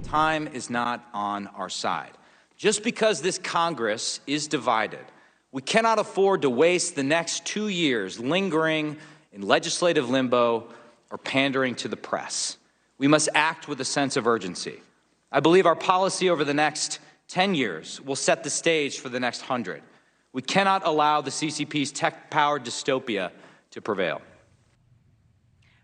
time is not on our side. Just because this Congress is divided, we cannot afford to waste the next 2 years lingering in legislative limbo or pandering to the press. We must act with a sense of urgency. I believe our policy over the next 10 years will set the stage for the next 100. We cannot allow the CCP's tech-powered dystopia to prevail.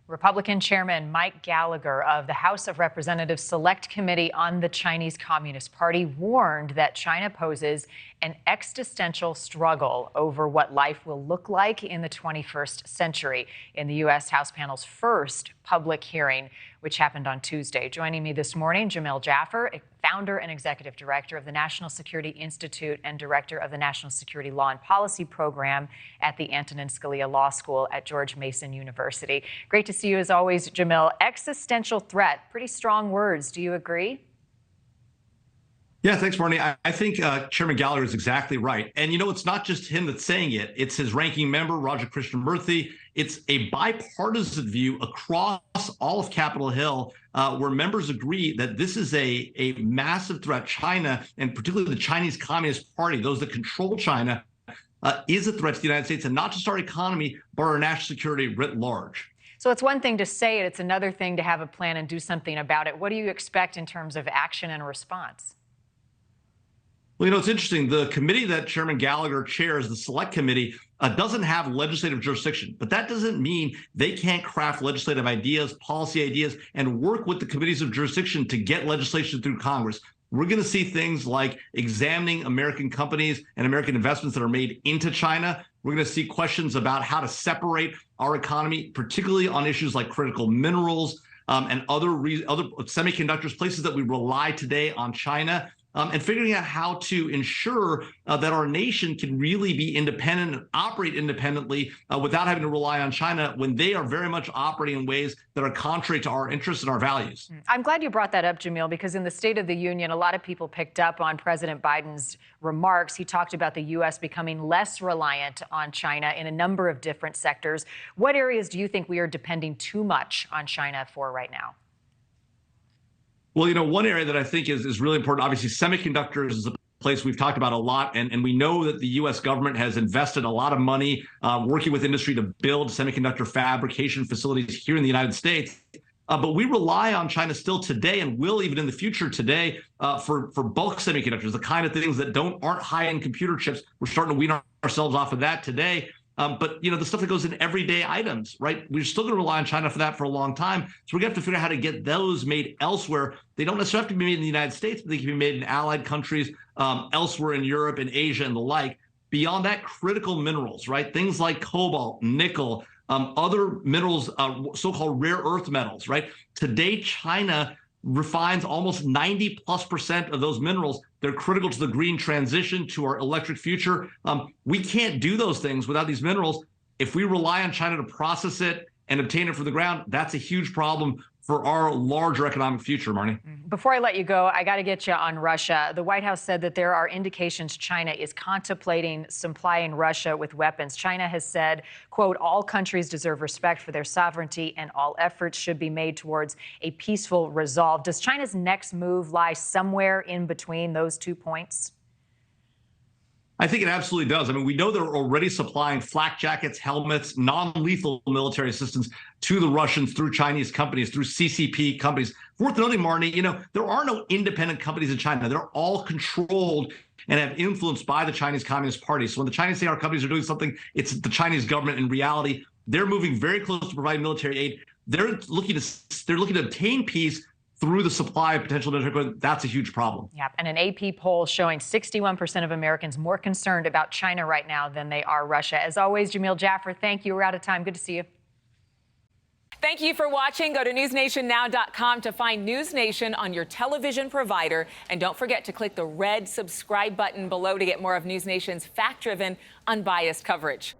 Republican Chairman Mike Gallagher of the House of Representatives Select Committee on the Chinese Communist Party warned that China poses an existential struggle over what life will look like in the 21st century in the U.S. House panel's first public hearing, which happened on Tuesday. Joining me this morning, Jamil Jaffer, founder and executive director of the National Security Institute and director of the National Security Law and Policy Program at the Antonin Scalia Law School at George Mason University. Great to see you as always, Jamil. Existential threat, pretty strong words. Do you agree? Yeah, thanks, Marnie. I think Chairman Gallagher is exactly right. And, you know, it's not just him that's saying it. It's his ranking member, Raja Krishnamurthy. It's a bipartisan view across all of Capitol Hill where members agree that this is a massive threat. China, and particularly the Chinese Communist Party, those that control China, is a threat to the United States, and not just our economy, but our national security writ large. So it's one thing to say it. It's another thing to have a plan and do something about it. What do you expect in terms of action and response? Well, you know, it's interesting. The committee that Chairman Gallagher chairs, the Select Committee, doesn't have legislative jurisdiction. But that doesn't mean they can't craft legislative ideas, policy ideas, and work with the committees of jurisdiction to get legislation through Congress. We're going to see things like examining American companies and American investments that are made into China. We're going to see questions about how to separate our economy, particularly on issues like critical minerals and other semiconductors, places that we rely today on China. And figuring out how to ensure that our nation can really be independent and operate independently without having to rely on China when they are very much operating in ways that are contrary to our interests and our values. I'm glad you brought that up, Jamil, because in the State of the Union, a lot of people picked up on President Biden's remarks. He talked about the U.S. becoming less reliant on China in a number of different sectors. What areas do you think we are depending too much on China for right now? Well, you know, one area that I think is really important, obviously, semiconductors is a place we've talked about a lot. And we know that the U.S. government has invested a lot of money working with industry to build semiconductor fabrication facilities here in the United States. But we rely on China still today and will even in the future today for bulk semiconductors, the kind of things that aren't high-end computer chips. We're starting to wean ourselves off of that today. But, you know, the stuff that goes in everyday items, right? We're still going to rely on China for that for a long time. So we're going to have to figure out how to get those made elsewhere. They don't necessarily have to be made in the United States, but they can be made in allied countries elsewhere in Europe and Asia and the like. Beyond that, critical minerals, right? Things like cobalt, nickel, other minerals, so-called rare earth metals, right? Today, China refines almost 90+% of those minerals. They're critical to the green transition, to our electric future. We can't do those things without these minerals. If we rely on China to process it and obtain it from the ground, that's a huge problem for our larger economic future, Marnie. Before I let you go, I got to get you on Russia. The White House said that there are indications China is contemplating supplying Russia with weapons. China has said, quote, all countries deserve respect for their sovereignty and all efforts should be made towards a peaceful resolve. Does China's next move lie somewhere in between those 2 points? I think it absolutely does. I mean, we know they're already supplying flak jackets, helmets, non-lethal military assistance to the Russians through Chinese companies, through CCP companies. Worth noting, Marnie, you know, there are no independent companies in China. They're all controlled and have influenced by the Chinese Communist Party. So when the Chinese say our companies are doing something, it's the Chinese government. In reality, they're moving very close to provide military aid. They're looking to obtain peace through the supply of potential military equipment. That's a huge problem. Yeah, and an AP poll showing 61% of Americans more concerned about China right now than they are Russia. As always, Jamil Jaffer, thank you. We're out of time. Good to see you. Thank you for watching. Go to newsnationnow.com to find News Nation on your television provider. And don't forget to click the red subscribe button below to get more of News Nation's fact-driven, unbiased coverage.